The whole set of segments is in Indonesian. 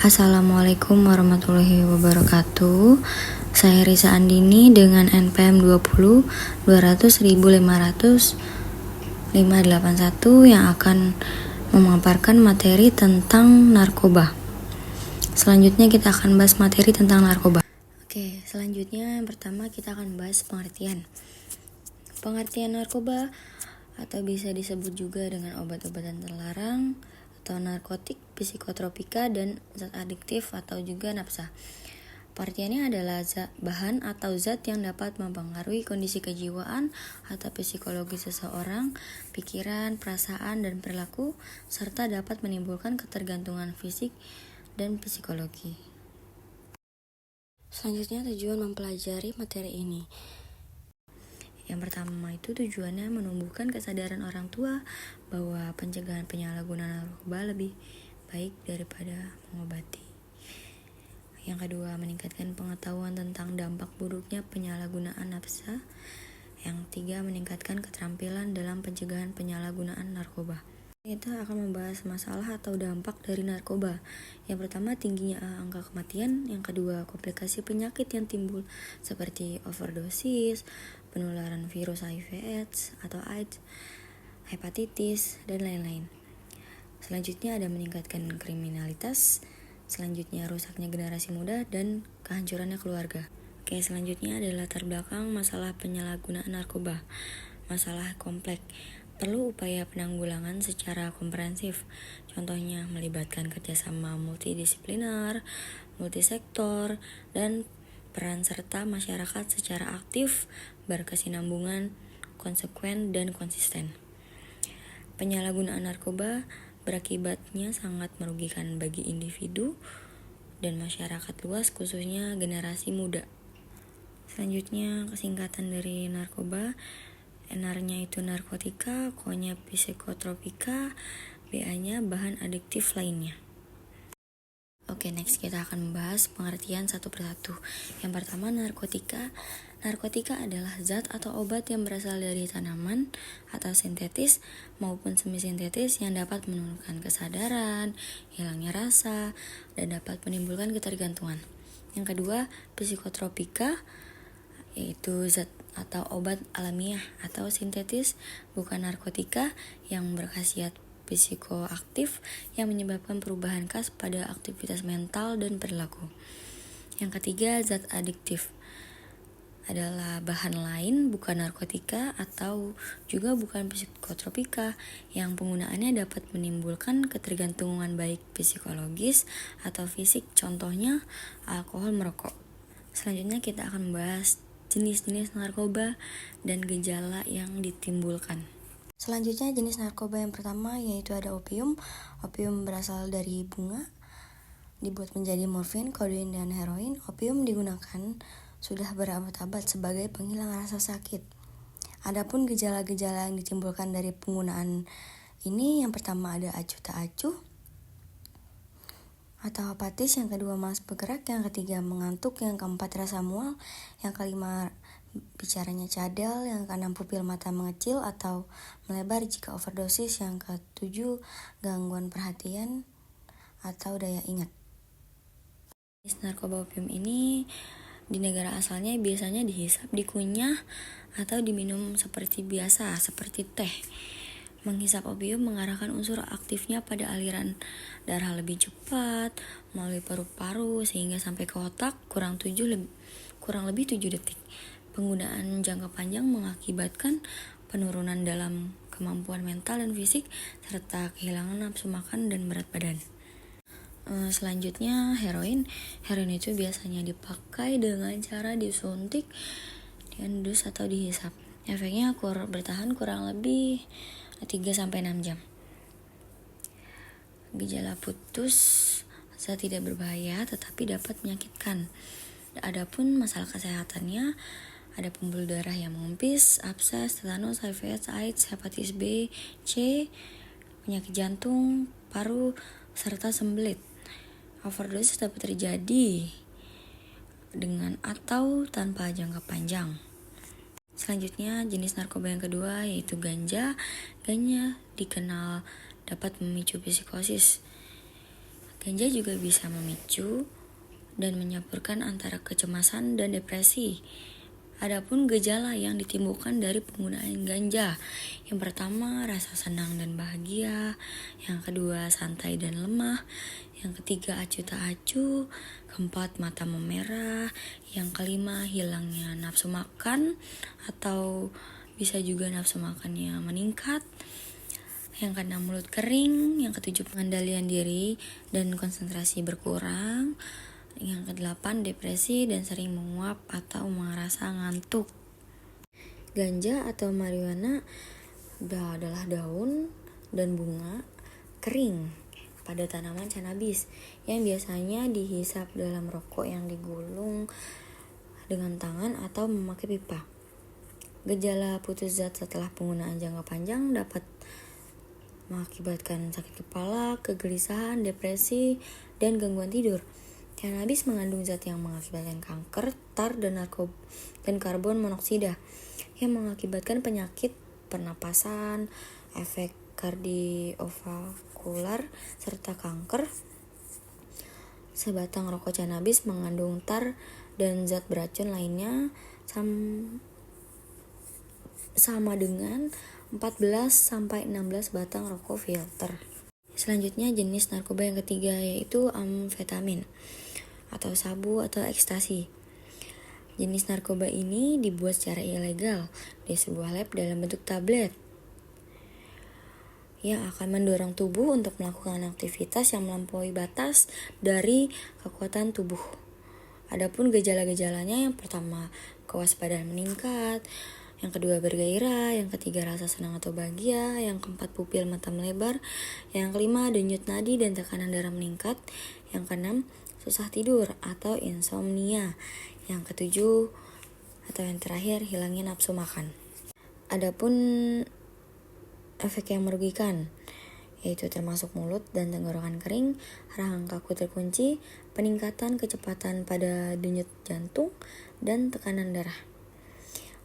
Assalamualaikum warahmatullahi wabarakatuh. Saya Risa Andini dengan NPM 20 200.500 581 yang akan memaparkan materi tentang narkoba. Selanjutnya kita akan bahas materi tentang narkoba. Oke, selanjutnya yang pertama kita akan bahas pengertian. Pengertian narkoba atau bisa disebut juga dengan obat-obatan terlarang atau narkotik, psikotropika, dan zat adiktif atau juga nafsa. Pengertiannya adalah bahan atau zat yang dapat mempengaruhi kondisi kejiwaan atau psikologi seseorang, pikiran, perasaan, dan perilaku, serta dapat menimbulkan ketergantungan fisik dan psikologi. Selanjutnya tujuan mempelajari materi ini. Yang pertama itu tujuannya menumbuhkan kesadaran orang tua bahwa pencegahan penyalahgunaan narkoba lebih baik daripada mengobati. Yang kedua, meningkatkan pengetahuan tentang dampak buruknya penyalahgunaan nafsa. Yang ketiga, meningkatkan keterampilan dalam pencegahan penyalahgunaan narkoba. Kita akan membahas masalah atau dampak dari narkoba. Yang pertama, tingginya angka kematian. Yang kedua, komplikasi penyakit yang timbul seperti overdosis, penularan virus HIV/AIDS atau AIDS, hepatitis, dan lain-lain. Selanjutnya ada meningkatkan kriminalitas. Selanjutnya rusaknya generasi muda dan kehancurannya keluarga. Oke, selanjutnya adalah latar belakang masalah penyalahgunaan narkoba. Masalah kompleks. Perlu upaya penanggulangan secara komprehensif. Contohnya melibatkan kerjasama multidisipliner, multisektor, dan peran serta masyarakat secara aktif, berkesinambungan, konsekuen, dan konsisten. Penyalahgunaan narkoba berakibatnya sangat merugikan bagi individu dan masyarakat luas, khususnya generasi muda. Selanjutnya, kesingkatan dari narkoba. NR-nya itu narkotika, K-nya psikotropika, BA-nya bahan adiktif lainnya. Oke, next kita akan membahas pengertian satu persatu. Yang pertama, narkotika. Narkotika adalah zat atau obat yang berasal dari tanaman atau sintetis maupun semi-sintetis yang dapat menurunkan kesadaran, hilangnya rasa, dan dapat menimbulkan ketergantungan. Yang kedua, psikotropika, yaitu zat atau obat alamiah atau sintetis bukan narkotika yang berkhasiat psikoaktif yang menyebabkan perubahan khas pada aktivitas mental dan perilaku. Yang ketiga, zat adiktif adalah bahan lain bukan narkotika atau juga bukan psikotropika yang penggunaannya dapat menimbulkan ketergantungan baik psikologis atau fisik, contohnya alkohol, merokok. Selanjutnya kita akan membahas jenis-jenis narkoba dan gejala yang ditimbulkan. Selanjutnya jenis narkoba yang pertama yaitu ada opium. Opium berasal dari bunga, dibuat menjadi morfin, kodein, dan heroin. Opium digunakan sudah berabad-abad sebagai penghilang rasa sakit. Adapun gejala-gejala yang ditimbulkan dari penggunaan ini, yang pertama ada acuh tak acuh atau apatis, yang kedua malas bergerak, yang ketiga mengantuk, yang keempat rasa mual, yang kelima bicaranya cadel, yang keenam pupil mata mengecil atau melebar jika overdosis, yang ketujuh gangguan perhatian atau daya ingat. Jenis narkoba opium ini di negara asalnya biasanya dihisap, dikunyah, atau diminum seperti biasa, seperti teh. Menghisap opium mengarahkan unsur aktifnya pada aliran darah lebih cepat melalui paru-paru sehingga sampai ke otak kurang lebih 7 detik. Penggunaan jangka panjang mengakibatkan penurunan dalam kemampuan mental dan fisik serta kehilangan nafsu makan dan berat badan. Selanjutnya heroin. Heroin itu biasanya dipakai dengan cara disuntik, diendus, atau dihisap. Efeknya bertahan kurang lebih 3-6 jam. Gejala putus, zat tidak berbahaya tetapi dapat menyakitkan. Adapun masalah kesehatannya ada pembuluh darah yang mengempis, abses, tetanus, HIV, AIDS, hepatitis B, C, penyakit jantung, paru, serta sembelit. Overdosis dapat terjadi dengan atau tanpa jangka panjang. Selanjutnya jenis narkoba yang kedua yaitu ganja. Ganja dikenal dapat memicu psikosis. Ganja juga bisa memicu dan menyampurkan antara kecemasan dan depresi. Adapun gejala yang ditimbulkan dari penggunaan ganja, yang pertama rasa senang dan bahagia, yang kedua santai dan lemah, yang ketiga acuh tak acuh, keempat mata memerah, yang kelima hilangnya nafsu makan atau bisa juga nafsu makannya meningkat, yang keenam mulut kering, yang ketujuh pengendalian diri dan konsentrasi berkurang, yang kedelapan depresi dan sering menguap atau merasa ngantuk. Ganja atau marijuana adalah daun dan bunga kering pada tanaman cannabis yang biasanya dihisap dalam rokok yang digulung dengan tangan atau memakai pipa. Gejala putus zat setelah penggunaan jangka panjang dapat mengakibatkan sakit kepala, kegelisahan, depresi, dan gangguan tidur. Cannabis mengandung zat yang mengakibatkan kanker, tar, dan karbon monoksida yang mengakibatkan penyakit pernapasan, efek kardiovaskular, serta kanker. Sebatang rokok cannabis mengandung tar dan zat beracun lainnya sama dengan 14-16 batang rokok filter. Selanjutnya jenis narkoba yang ketiga yaitu amfetamin atau sabu atau ekstasi. Jenis narkoba ini dibuat secara ilegal di sebuah lab dalam bentuk tablet yang akan mendorong tubuh untuk melakukan aktivitas yang melampaui batas dari kekuatan tubuh. Adapun gejala-gejalanya, yang pertama kewaspadaan meningkat, yang kedua bergairah, yang ketiga rasa senang atau bahagia, yang keempat pupil mata melebar, yang kelima denyut nadi dan tekanan darah meningkat, yang keenam susah tidur atau insomnia, yang ketujuh atau yang terakhir hilangnya nafsu makan. Adapun efek yang merugikan yaitu termasuk mulut dan tenggorokan kering, rahang kaku terkunci, peningkatan kecepatan pada denyut jantung, dan tekanan darah.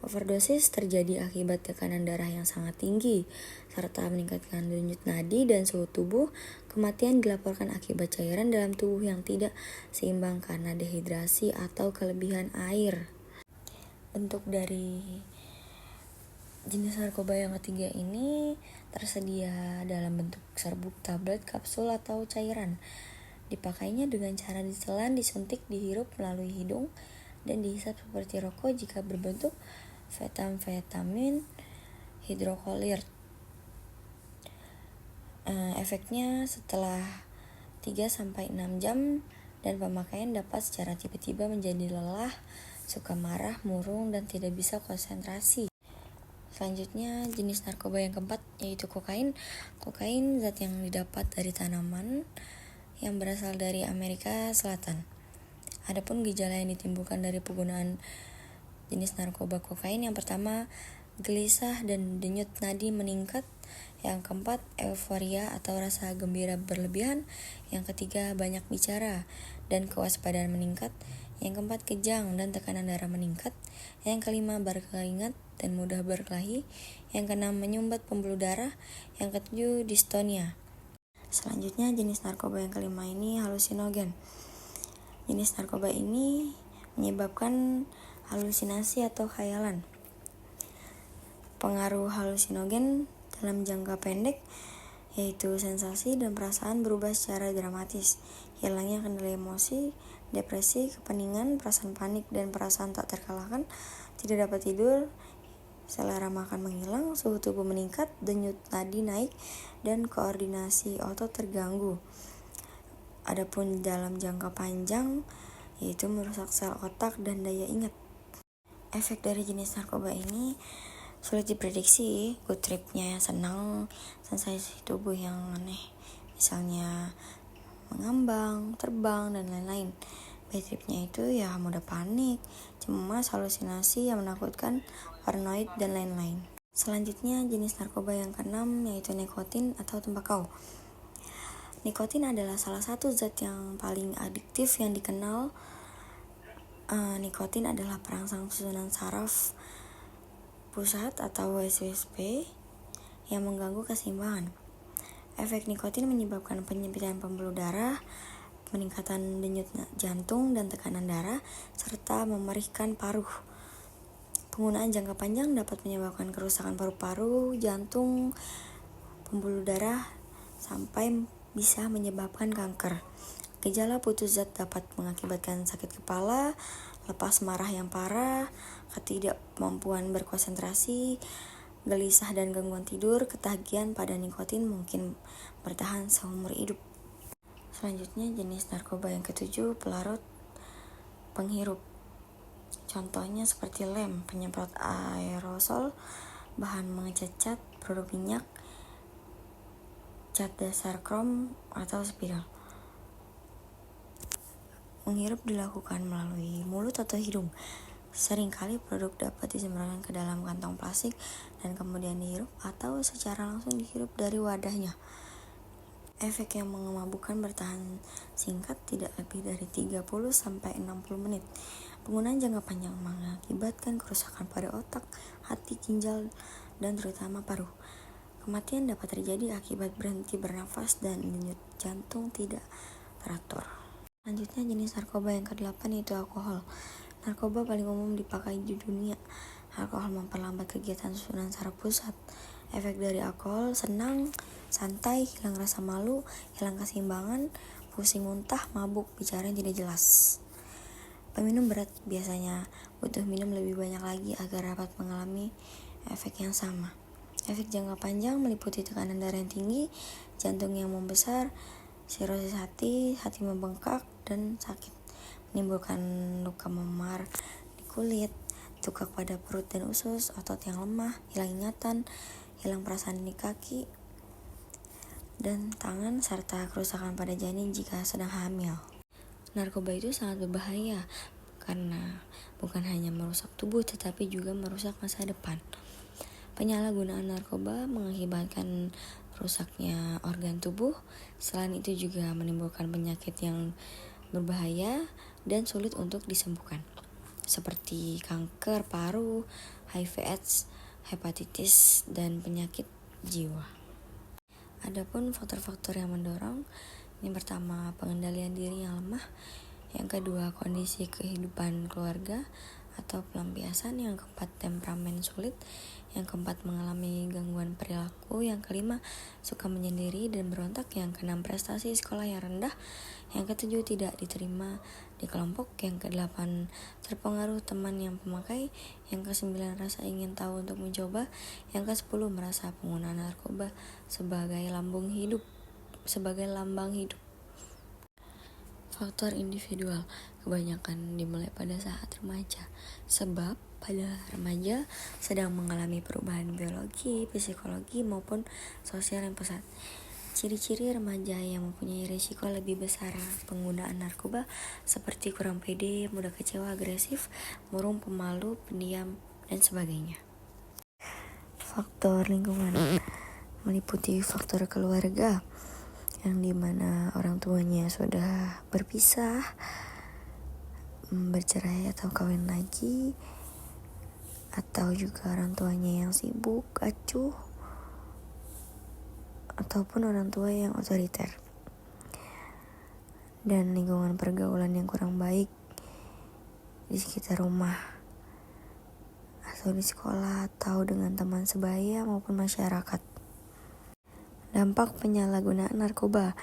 Overdosis terjadi akibat tekanan darah yang sangat tinggi, serta meningkatkan denyut nadi dan suhu tubuh. Kematian dilaporkan akibat cairan dalam tubuh yang tidak seimbang karena dehidrasi atau kelebihan air. Bentuk dari jenis narkoba yang ketiga ini tersedia dalam bentuk serbuk, tablet, kapsul, atau cairan. Dipakainya dengan cara ditelan, disuntik, dihirup melalui hidung, dan dihisap seperti rokok jika berbentuk metamfetamin hidrokolir. Efeknya setelah 3-6 jam dan pemakaian dapat secara tiba-tiba menjadi lelah, suka marah, murung, dan tidak bisa konsentrasi. Selanjutnya jenis narkoba yang keempat yaitu kokain. Kokain zat yang didapat dari tanaman yang berasal dari Amerika Selatan. Adapun gejala yang ditimbulkan dari penggunaan jenis narkoba kokain, yang pertama gelisah dan denyut nadi meningkat, yang keempat euforia atau rasa gembira berlebihan, yang ketiga banyak bicara dan kewaspadaan meningkat, yang keempat kejang dan tekanan darah meningkat, yang kelima berkeringat dan mudah berkelahi, yang keenam menyumbat pembuluh darah, yang ketujuh distonia. Selanjutnya jenis narkoba yang kelima ini halusinogen. Jenis narkoba ini menyebabkan halusinasi atau khayalan. Pengaruh halusinogen dalam jangka pendek yaitu sensasi dan perasaan berubah secara dramatis, hilangnya kendali emosi, depresi, kepeningan, perasaan panik dan perasaan tak terkalahkan, tidak dapat tidur, selera makan menghilang, suhu tubuh meningkat, denyut nadi naik, dan koordinasi otot terganggu. Adapun dalam jangka panjang yaitu merusak sel otak dan daya ingat. Efek dari jenis narkoba ini sulit diprediksi. Good tripnya senang, sensasi tubuh yang aneh, misalnya mengambang, terbang, dan lain-lain. Bad tripnya itu ya mudah panik, cemas, halusinasi yang menakutkan, paranoid, dan lain-lain. Selanjutnya jenis narkoba yang keenam yaitu nikotin atau tembakau. Nikotin adalah salah satu zat yang paling adiktif yang dikenal. Nikotin adalah perangsang susunan saraf pusat atau WSP yang mengganggu keseimbangan. Efek nikotin menyebabkan penyempitan pembuluh darah, peningkatan denyut jantung dan tekanan darah, serta memerihkan paru. Penggunaan jangka panjang dapat menyebabkan kerusakan paru-paru, jantung, pembuluh darah, sampai bisa menyebabkan kanker. Gejala putus zat dapat mengakibatkan sakit kepala, lepas marah yang parah, ketidakmampuan berkonsentrasi, gelisah dan gangguan tidur. Ketagihan pada nikotin mungkin bertahan seumur hidup. Selanjutnya, jenis narkoba yang ketujuh, pelarut penghirup. Contohnya seperti lem, penyemprot aerosol, bahan mengecat cat, produk minyak, cat dasar krom, atau spidol. Menghirup dilakukan melalui mulut atau hidung. Seringkali produk dapat disemprotkan ke dalam kantong plastik dan kemudian dihirup atau secara langsung dihirup dari wadahnya. Efek yang memabukkan bertahan singkat, tidak lebih dari 30-60 menit. Penggunaan jangka panjang mengakibatkan kerusakan pada otak, hati, ginjal, dan terutama paru. Kematian dapat terjadi akibat berhenti bernafas dan denyut jantung tidak teratur. Selanjutnya, jenis narkoba yang ke-8 yaitu alkohol. Narkoba paling umum dipakai di dunia. Alkohol memperlambat kegiatan susunan saraf pusat. Efek dari alkohol: senang, santai, hilang rasa malu, hilang keseimbangan, pusing, muntah, mabuk, bicara yang tidak jelas. Peminum berat biasanya butuh minum lebih banyak lagi agar dapat mengalami efek yang sama. Efek jangka panjang meliputi tekanan darah yang tinggi, jantung yang membesar, sirosis hati, hati membengkak, dan sakit. Menimbulkan luka memar di kulit, tukak pada perut dan usus, otot yang lemah, hilang ingatan, hilang perasaan di kaki dan tangan, serta kerusakan pada janin jika sedang hamil. Narkoba itu sangat berbahaya karena bukan hanya merusak tubuh tetapi juga merusak masa depan. Penyalahgunaan narkoba mengakibatkan rusaknya organ tubuh. Selain itu juga menimbulkan penyakit yang berbahaya dan sulit untuk disembuhkan, seperti kanker paru, HIV/AIDS, hepatitis, dan penyakit jiwa. Adapun faktor-faktor yang mendorong, yang pertama pengendalian diri yang lemah, yang kedua kondisi kehidupan keluarga atau pelampiasan, yang keempat temperamen sulit, yang keempat mengalami gangguan perilaku, yang kelima suka menyendiri dan berontak, yang keenam prestasi sekolah yang rendah, yang ketujuh tidak diterima di kelompok, yang kedelapan terpengaruh teman yang pemakai, yang kesembilan rasa ingin tahu untuk mencoba, yang kesepuluh merasa penggunaan narkoba sebagai lambang hidup. Faktor individual kebanyakan dimulai pada saat remaja, sebab pada remaja sedang mengalami perubahan biologi, psikologi, maupun sosial yang pesat. Ciri-ciri remaja yang mempunyai risiko lebih besar penggunaan narkoba seperti kurang pede, mudah kecewa, agresif, murung, pemalu, pendiam, dan sebagainya. Faktor lingkungan meliputi faktor keluarga, yang dimana orang tuanya sudah berpisah, bercerai atau kawin lagi, atau juga orang tuanya yang sibuk, acuh, ataupun orang tua yang otoriter, dan lingkungan pergaulan yang kurang baik di sekitar rumah atau di sekolah atau dengan teman sebaya maupun masyarakat. Dampak penyalahgunaan narkoba.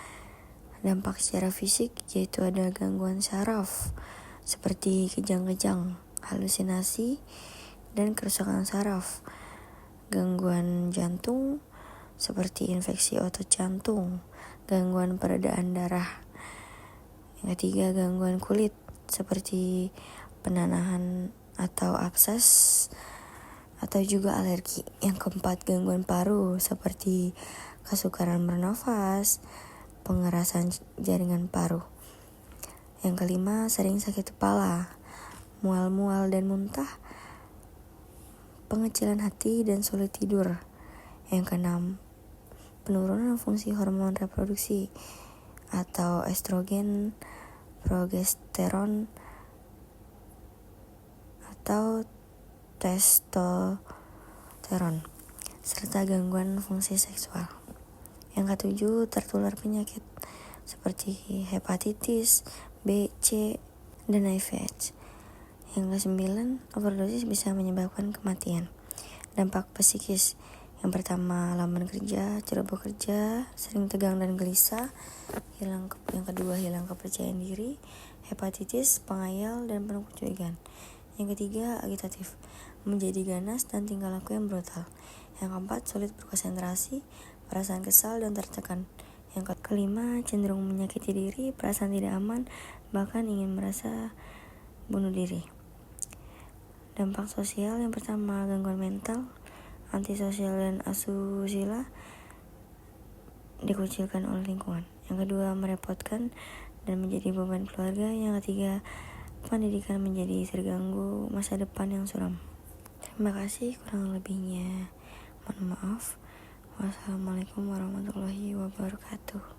Dampak secara fisik yaitu ada gangguan saraf seperti kejang-kejang, halusinasi, dan kerusakan saraf. Gangguan jantung seperti infeksi otot jantung, gangguan peredaran darah. Yang ketiga, gangguan kulit seperti penanahan atau abses atau juga alergi. Yang keempat, gangguan paru seperti kesukaran bernafas, pengerasan jaringan paru. Yang kelima, sering sakit kepala, mual-mual dan muntah, pengecilan hati, dan sulit tidur. Yang keenam, penurunan fungsi hormon reproduksi atau estrogen, progesteron, atau testosteron, serta gangguan fungsi seksual. Yang ketujuh, tertular penyakit seperti hepatitis B, C, dan HIV/AIDS. Yang kesembilan, overdosis bisa menyebabkan kematian. Dampak psikis. Yang pertama, lamban kerja, ceroboh kerja, sering tegang dan gelisah. Yang kedua, hilang kepercayaan diri, hepatitis, pengayal, dan penuh kecurigaan. Yang ketiga, agitatif, menjadi ganas dan tingkah laku yang brutal. Yang keempat, sulit berkonsentrasi, perasaan kesal dan tertekan. Yang kelima, cenderung menyakiti diri, perasaan tidak aman, bahkan ingin merasa bunuh diri. Dampak sosial. Yang pertama, gangguan mental, antisosial dan asusila, dikucilkan oleh lingkungan. Yang kedua, merepotkan dan menjadi beban keluarga. Yang ketiga, pendidikan menjadi terganggu, masa depan yang suram. Terima kasih, kurang lebihnya mohon maaf. Wassalamualaikum warahmatullahi wabarakatuh.